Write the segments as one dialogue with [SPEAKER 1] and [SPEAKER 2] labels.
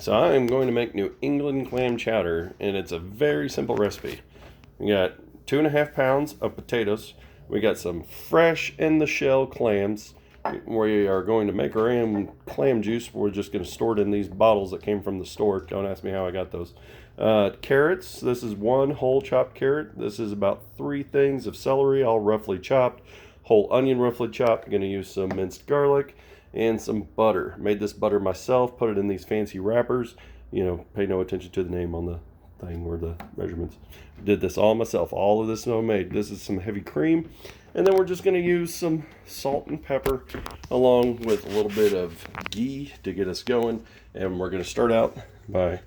[SPEAKER 1] So I am going to make New England Clam Chowder, and it's a very simple recipe. We got 2.5 pounds of potatoes. We got some fresh in the shell clams. We are going to make our own clam juice. We're just going to store it in these bottles that came from the store. Don't ask me how I got those. Carrots. This is one whole chopped carrot. This is about 3 things of celery, all roughly chopped. Whole onion roughly chopped. I'm going to use some minced garlic and some butter. Made this butter myself, put it in these fancy wrappers. You know, pay no attention to the name on the thing or the measurements. Did this all myself. All of this is homemade. This is some heavy cream. And then we're just going to use some salt and pepper along with a little bit of ghee to get us going. And we're going to start out by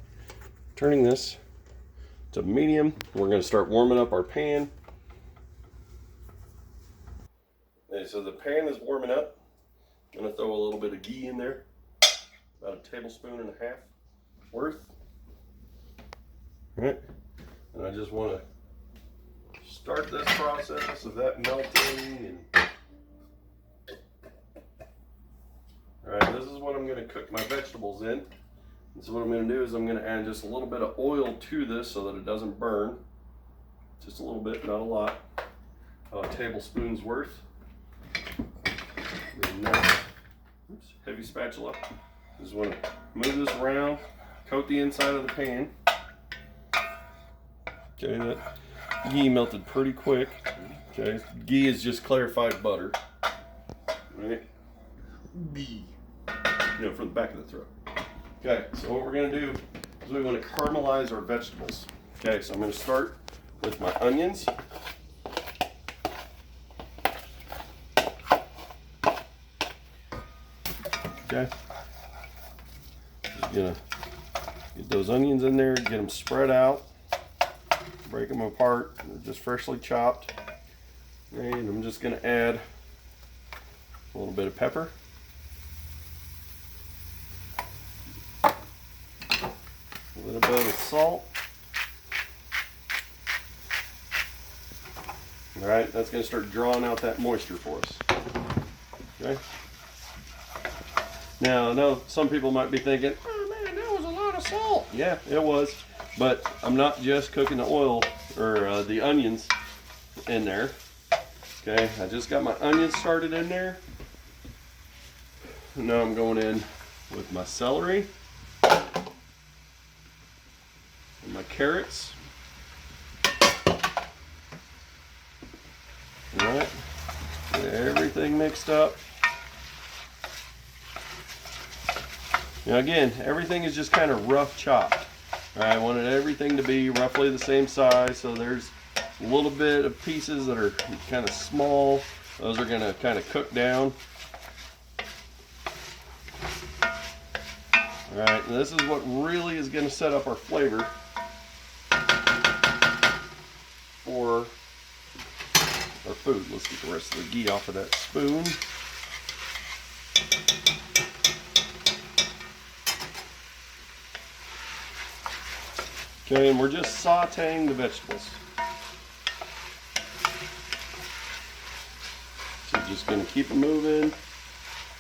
[SPEAKER 1] turning this to medium. We're going to start warming up our pan. Okay, so the pan is warming up. I'm going to throw a little bit of ghee in there, about 1.5 tablespoons worth. All right, and I just want to start this process of that melting. All right, this is what I'm going to cook my vegetables in. And so what I'm going to do is I'm going to add just a little bit of oil to this so that it doesn't burn. Just a little bit, not a lot. About 1 tablespoon's worth. Oops, heavy spatula. Just want to move this around, coat the inside of the pan. Okay, that ghee melted pretty quick. Okay, ghee is just clarified butter. Right? Ghee. You know, from the back of the throat. Okay, so what we're going to do is we want to caramelize our vegetables. Okay, so I'm going to start with my onions. Okay, just gonna get those onions in there, get them spread out, break them apart. They're just freshly chopped. And I'm just gonna add a little bit of pepper, a little bit of salt. All right, that's gonna start drawing out that moisture for us. Okay. Now, I know some people might be thinking, oh man, that was a lot of salt. Yeah, it was. But I'm not just cooking the oil or the onions in there. Okay, I just got my onions started in there. Now I'm going in with my celery and my carrots. All right, get everything mixed up. Now again, everything is just kind of rough chopped. All right, I wanted everything to be roughly the same size, so there's a little bit of pieces that are kind of small. Those are going to kind of cook down. All right, and this is what really is going to set up our flavor for our food. Let's get the rest of the ghee off of that spoon. Okay, and we're just sauteing the vegetables. So just going to keep them moving.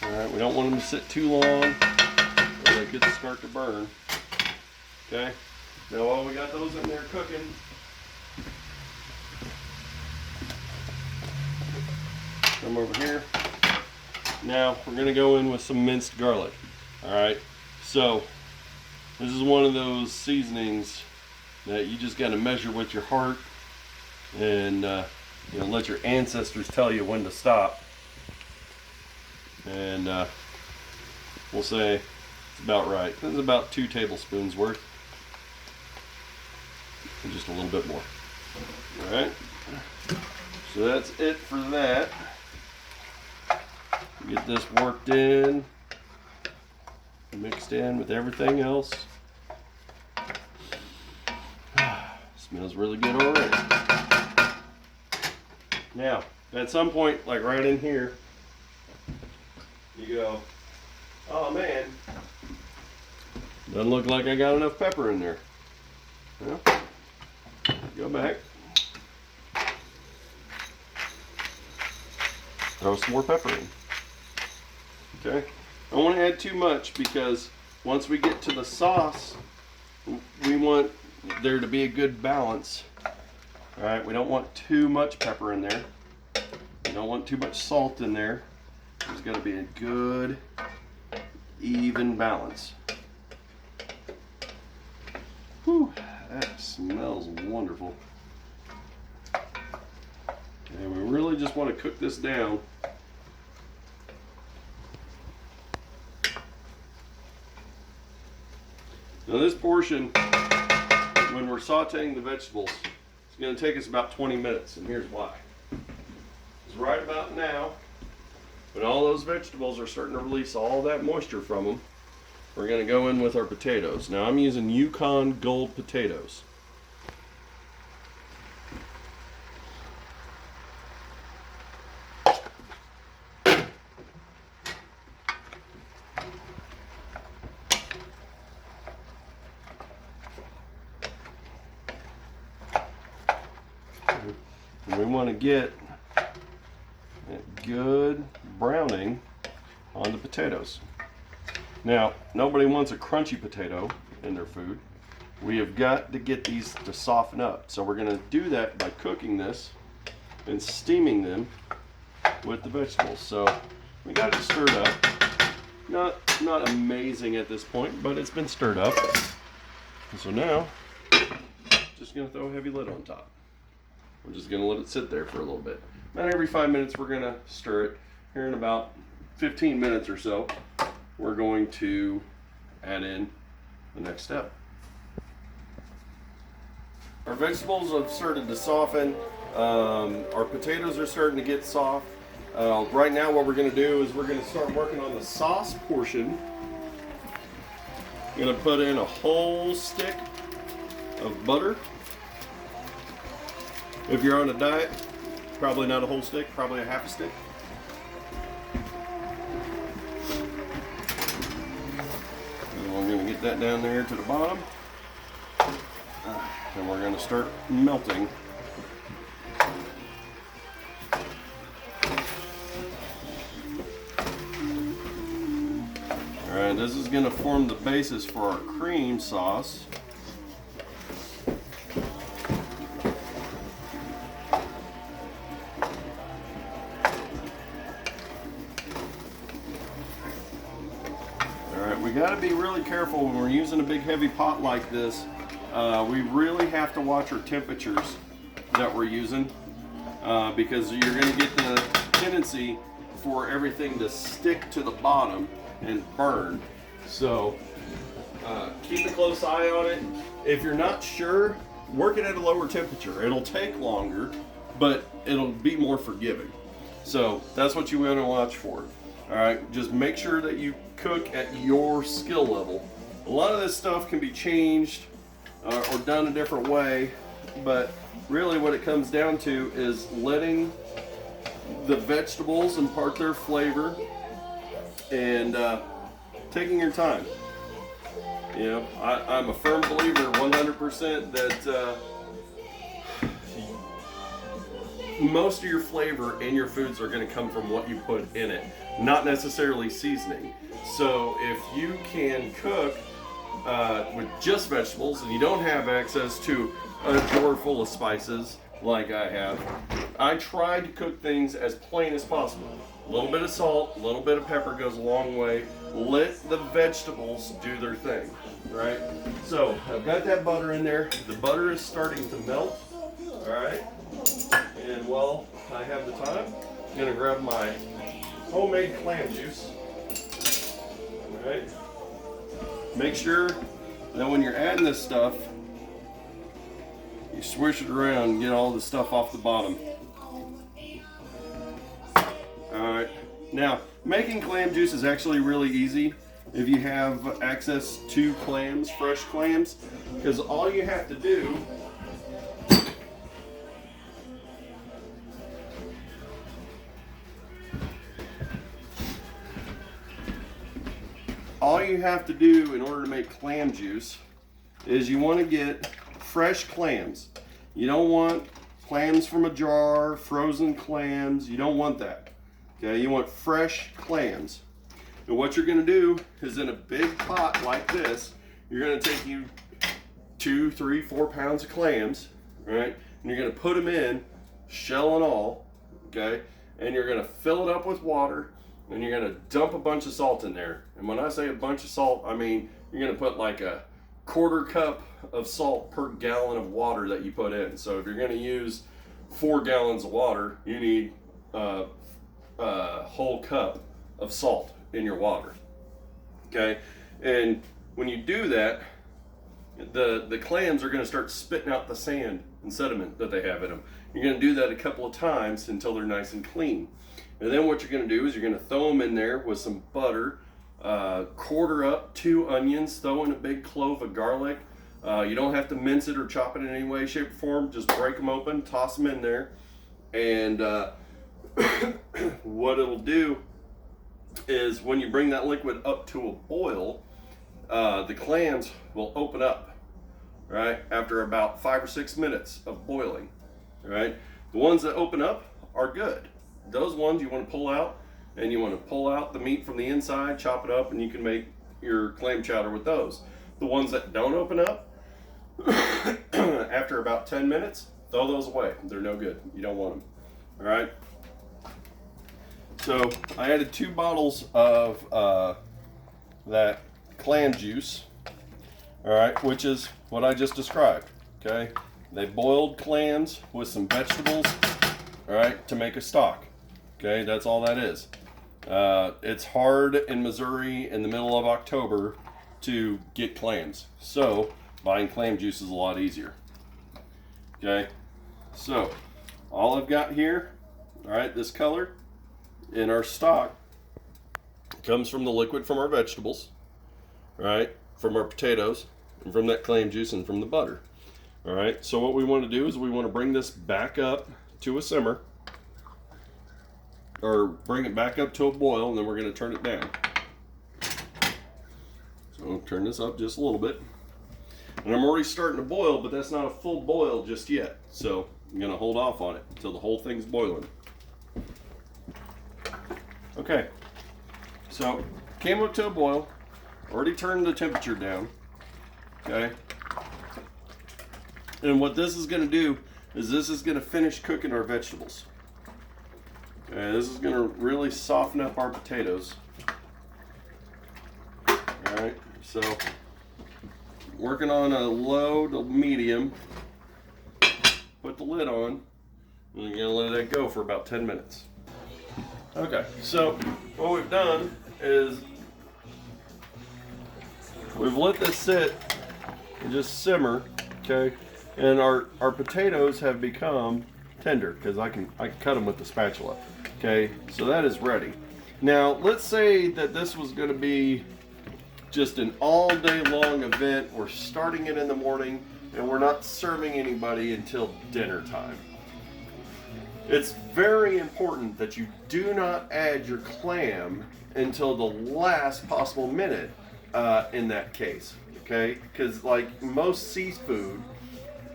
[SPEAKER 1] All right, we don't want them to sit too long or they could start to burn. Okay, now while we got those in there cooking, come over here. Now we're going to go in with some minced garlic. All right, so this is one of those seasonings that you just got to measure with your heart and you know, let your ancestors tell you when to stop. And we'll say it's about right. This is about 2 tablespoons worth. And just a little bit more. All right. So that's it for that. Get this worked in, mixed in with everything else. Smells really good already. Now, at some point, like right in here, you go, oh man, doesn't look like I got enough pepper in there. Well, go back, throw some more pepper in. Okay, I don't want to add too much because once we get to the sauce, we want there to be a good balance. All right, we don't want too much pepper in there. We don't want too much salt in there. There's got to be a good, even balance. Whew, that smells wonderful. And we really just want to cook this down. Now this portion, when we're sauteing the vegetables, it's going to take us about 20 minutes, and here's why. It's right about now, when all those vegetables are starting to release all that moisture from them, we're going to go in with our potatoes. Now I'm using Yukon Gold potatoes. And we want to get that good browning on the potatoes. Now, nobody wants a crunchy potato in their food. We have got to get these to soften up. So we're going to do that by cooking this and steaming them with the vegetables. So we got it stirred up. Not amazing at this point, but it's been stirred up. And so now, just going to throw a heavy lid on top. We're just going to let it sit there for a little bit. About every 5 minutes we're going to stir it. Here in about 15 minutes or so, we're going to add in the next step. Our vegetables have started to soften. Our potatoes are starting to get soft. Right now what we're going to do is we're going to start working on the sauce portion. I'm going to put in a whole stick of butter. If you're on a diet, probably not a whole stick, probably a half a stick. And we're going to get that down there to the bottom. And we're going to start melting. Alright, this is going to form the basis for our cream sauce. We got to be really careful when we're using a big heavy pot like this. We really have to watch our temperatures that we're using because you're going to get the tendency for everything to stick to the bottom and burn. So keep a close eye on it. If you're not sure, work it at a lower temperature. It'll take longer, but it'll be more forgiving. So that's what you want to watch for. All right, just make sure that you cook at your skill level. A lot of this stuff can be changed or done a different way, but really what it comes down to is letting the vegetables impart their flavor and taking your time. You know, I'm a firm believer 100% that most of your flavor in your foods are going to come from what you put in it, not necessarily seasoning. So if you can cook with just vegetables and you don't have access to a drawer full of spices like I have, I try to cook things as plain as possible. A little bit of salt, a little bit of pepper goes a long way. Let the vegetables do their thing, right? So I've got that butter in there. The butter is starting to melt, all right? And while I have the time, I'm gonna grab my homemade clam juice. All right. Make sure that when you're adding this stuff, you swish it around and get all the stuff off the bottom. All right. Now, making clam juice is actually really easy if you have access to clams, fresh clams, because all you have to do in order to make clam juice is you want to get fresh clams. You don't want clams from a jar, frozen clams. You don't want that. Okay, you want fresh clams. And what you're going to do is in a big pot like this, you're going to take you 2, 3, 4 pounds of clams, right? And you're going to put them in, shell and all, okay? And you're going to fill it up with water, and you're going to dump a bunch of salt in there. And when I say a bunch of salt, I mean you're going to put like a 1/4 cup of salt per gallon of water that you put in. So if you're going to use 4 gallons of water, you need a whole cup of salt in your water, okay? And when you do that, the clams are going to start spitting out the sand and sediment that they have in them. You're going to do that a couple of times until they're nice and clean. And then what you're going to do is you're going to throw them in there with some butter, quarter up 2 onions, throw in a big clove of garlic. You don't have to mince it or chop it in any way, shape, or form. Just break them open, toss them in there, and what it'll do is when you bring that liquid up to a boil, the clams will open up, right, after about 5 or 6 minutes of boiling, right? The ones that open up are good. Those ones you want to pull out, and you want to pull out the meat from the inside, chop it up, and you can make your clam chowder with those. The ones that don't open up, after about 10 minutes, throw those away. They're no good. You don't want them, all right? So I added 2 bottles of that clam juice, all right, which is what I just described, okay? They boiled clams with some vegetables, all right, to make a stock, okay? That's all that is. It's hard in Missouri in the middle of October to get clams, so buying clam juice is a lot easier, okay? So all I've got here, all right, this color in our stock comes from the liquid from our vegetables, right, from our potatoes, and from that clam juice, and from the butter. All right, so what we want to do is we want to bring this back up to a simmer, or bring it back up to a boil, and then we're going to turn it down. So turn this up just a little bit, and I'm already starting to boil, but that's not a full boil just yet, so I'm going to hold off on it until the whole thing's boiling. Okay, so came up to a boil, already turned the temperature down, okay? And what this is going to do is this is going to finish cooking our vegetables. Okay, this is going to really soften up our potatoes. Alright, so working on a low to medium, put the lid on, and you're going to let that go for about 10 minutes. Okay, so what we've done is we've let this sit and just simmer, okay? And our potatoes have become tender because I can cut them with the spatula, okay? So that is ready. Now let's say that this was going to be just an all day long event. We're starting it in the morning and we're not serving anybody until dinner time. It's very important that you do not add your clam until the last possible minute in that case, okay? Because like most seafood,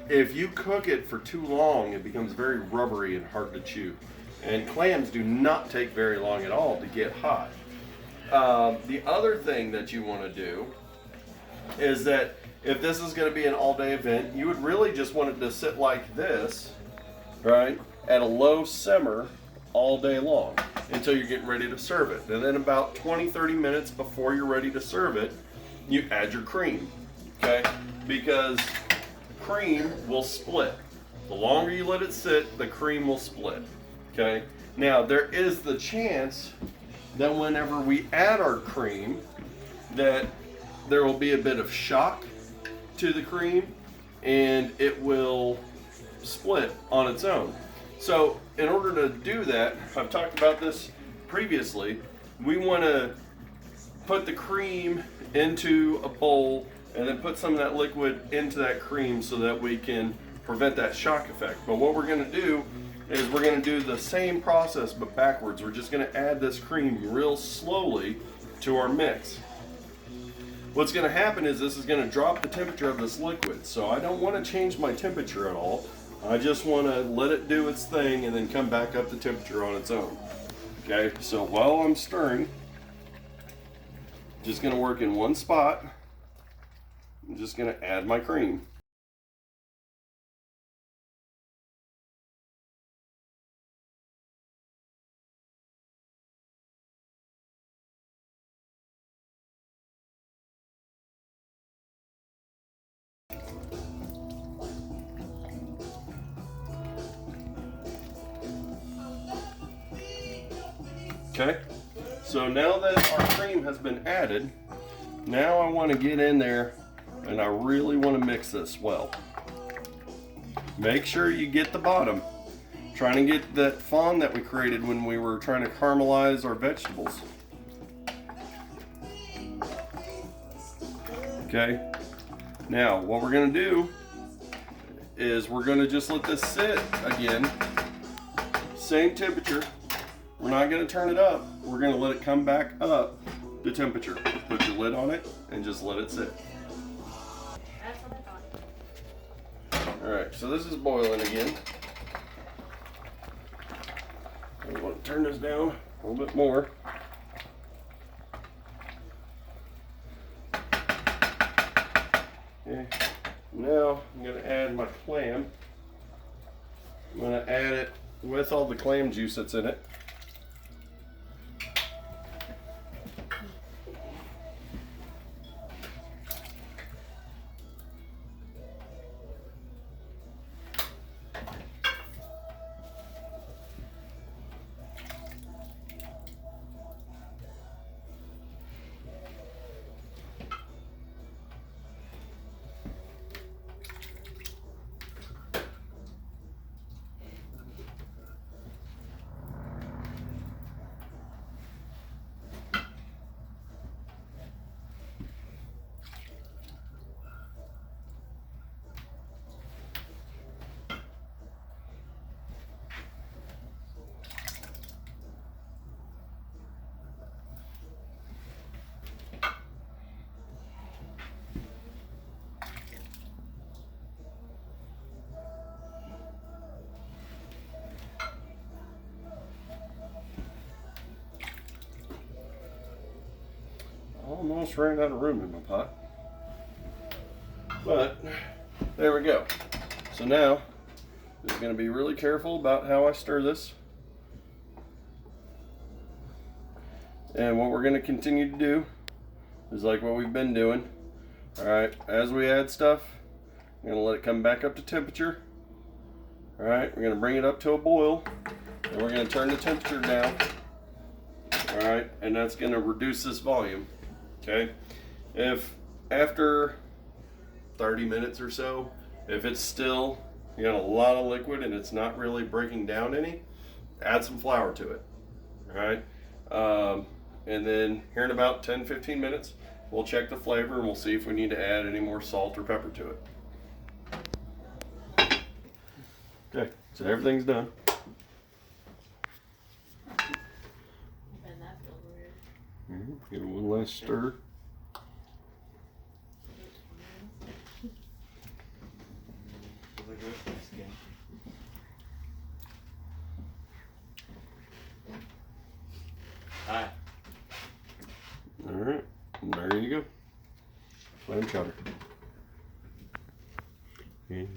[SPEAKER 1] if you cook it for too long, it becomes very rubbery and hard to chew. And clams do not take very long at all to get hot. The other thing that you want to do is that if this is going to be an all-day event, you would really just want it to sit like this, right, at a low simmer all day long until you're getting ready to serve it. And then about 20-30 minutes before you're ready to serve it, you add your cream, okay? Because cream will split. The longer you let it sit, the cream will split, okay? Now, there is the chance that whenever we add our cream, that there will be a bit of shock to the cream and it will split on its own. So in order to do that, I've talked about this previously, we want to put the cream into a bowl and then put some of that liquid into that cream so that we can prevent that shock effect. But what we're going to do is we're going to do the same process but backwards. We're just going to add this cream real slowly to our mix. What's going to happen is this is going to drop the temperature of this liquid. So I don't want to change my temperature at all. I just want to let it do its thing and then come back up the temperature on its own. Okay, so while I'm stirring, Just going to work in one spot. I'm just going to add my cream. Okay, so now that our cream has been added, now I want to get in there and I really want to mix this well. Make sure you get the bottom. Trying to get that fond that we created when we were trying to caramelize our vegetables. Okay, now what we're going to do is we're going to just let this sit again, same temperature. We're not going to turn it up. We're going to let it come back up to temperature. Put your lid on it and just let it sit.
[SPEAKER 2] That's what I thought.
[SPEAKER 1] Alright, so this is boiling again. I want to turn this down a little bit more. Okay, now I'm going to add my clam. I'm going to add it with all the clam juice that's in it. Almost ran out of room in my pot. But there we go. So now just going to be really careful about how I stir this. And what we're going to continue to do is like what we've been doing. Alright, as we add stuff, I'm going to let it come back up to temperature. Alright, we're going to bring it up to a boil. And we're going to turn the temperature down. Alright, and that's going to reduce this volume. Okay, if after 30 minutes or so, if it's still, you got a lot of liquid and it's not really breaking down any, add some flour to it. All right, and then here in about 10-15 minutes, we'll check the flavor and we'll see if we need to add any more salt or pepper to it. Okay, so everything's done. Give it one last stir.
[SPEAKER 3] Hi.
[SPEAKER 1] All right, and there you go. Clam chowder. And